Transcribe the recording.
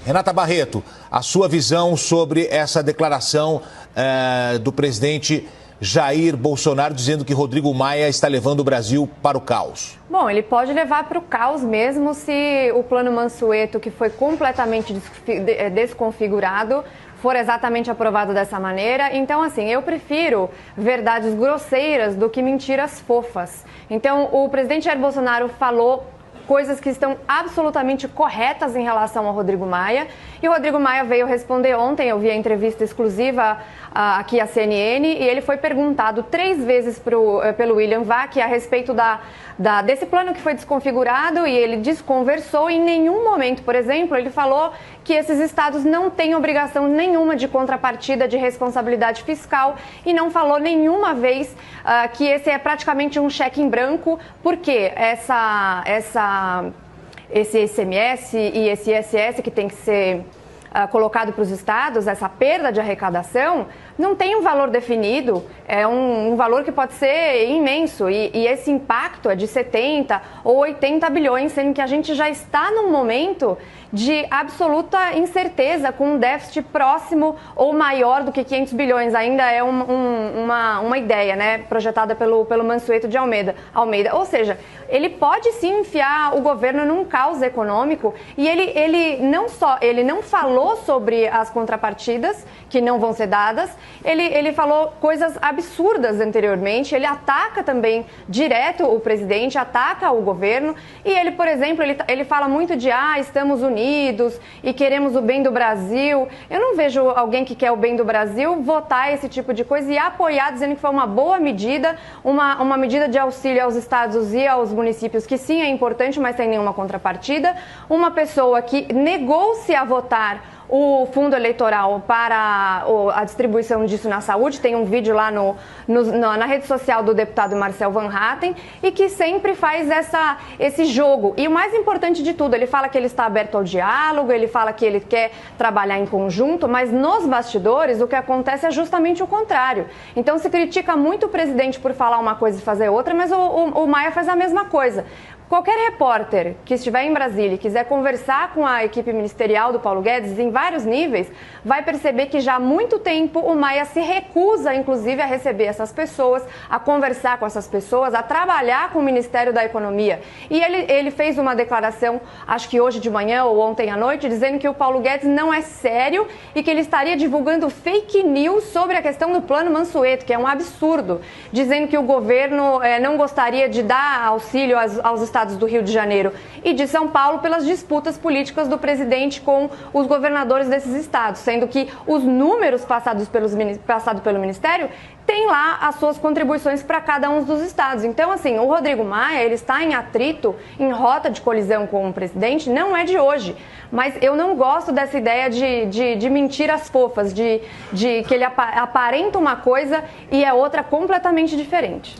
Renata Barreto, a sua visão sobre essa declaração do presidente Jair Bolsonaro dizendo que Rodrigo Maia está levando o Brasil para o caos. Bom, ele pode levar para o caos mesmo se o plano Mansueto, que foi completamente desconfigurado, for exatamente aprovado dessa maneira. Então, assim, eu prefiro verdades grosseiras do que mentiras fofas. Então, o presidente Jair Bolsonaro falou coisas que estão absolutamente corretas em relação ao Rodrigo Maia. E o Rodrigo Maia veio responder ontem, eu vi a entrevista exclusiva aqui à CNN, e ele foi perguntado 3 vezes pelo William Vac a respeito desse plano que foi desconfigurado, e ele desconversou. Em nenhum momento, por exemplo, ele falou que esses estados não têm obrigação nenhuma de contrapartida de responsabilidade fiscal, e não falou nenhuma vez que esse é praticamente um cheque em branco, porque esse ICMS e esse ISS que tem que ser colocado para os estados, essa perda de arrecadação, não tem um valor definido, é um valor que pode ser imenso, e esse impacto é de 70 ou 80 bilhões, sendo que a gente já está num momento de absoluta incerteza, com um déficit próximo ou maior do que 500 bilhões, ainda é uma ideia, né, projetada pelo Mansueto de Almeida. Ou seja, ele pode sim enfiar o governo num caos econômico, e ele não falou sobre as contrapartidas que não vão ser dadas. Ele falou coisas absurdas anteriormente, ele ataca também direto o presidente, ataca o governo, e ele, por exemplo, ele fala muito de estamos unidos e queremos o bem do Brasil. Eu não vejo alguém que quer o bem do Brasil votar esse tipo de coisa e apoiar, dizendo que foi uma boa medida, uma medida de auxílio aos estados e aos municípios, que sim é importante, mas sem nenhuma contrapartida. Uma pessoa que negou-se a votar o fundo eleitoral para a distribuição disso na saúde. Tem um vídeo lá na rede social do deputado Marcel Van Hatten, e que sempre faz esse jogo. E o mais importante de tudo, ele fala que ele está aberto ao diálogo, ele fala que ele quer trabalhar em conjunto, mas nos bastidores o que acontece é justamente o contrário. Então se critica muito o presidente por falar uma coisa e fazer outra, mas o Maia faz a mesma coisa. Qualquer repórter que estiver em Brasília e quiser conversar com a equipe ministerial do Paulo Guedes em vários níveis, vai perceber que já há muito tempo o Maia se recusa, inclusive, a receber essas pessoas, a conversar com essas pessoas, a trabalhar com o Ministério da Economia. E ele fez uma declaração, acho que hoje de manhã ou ontem à noite, dizendo que o Paulo Guedes não é sério e que ele estaria divulgando fake news sobre a questão do plano Mansueto, que é um absurdo, dizendo que o governo não gostaria de dar auxílio aos estados do Rio de Janeiro e de São Paulo pelas disputas políticas do presidente com os governadores desses estados, sendo que os números passados pelo Ministério têm lá as suas contribuições para cada um dos estados. Então, assim, o Rodrigo Maia, ele está em atrito, em rota de colisão com o presidente, não é de hoje, mas eu não gosto dessa ideia de mentiras fofas, de que ele aparenta uma coisa e é outra completamente diferente.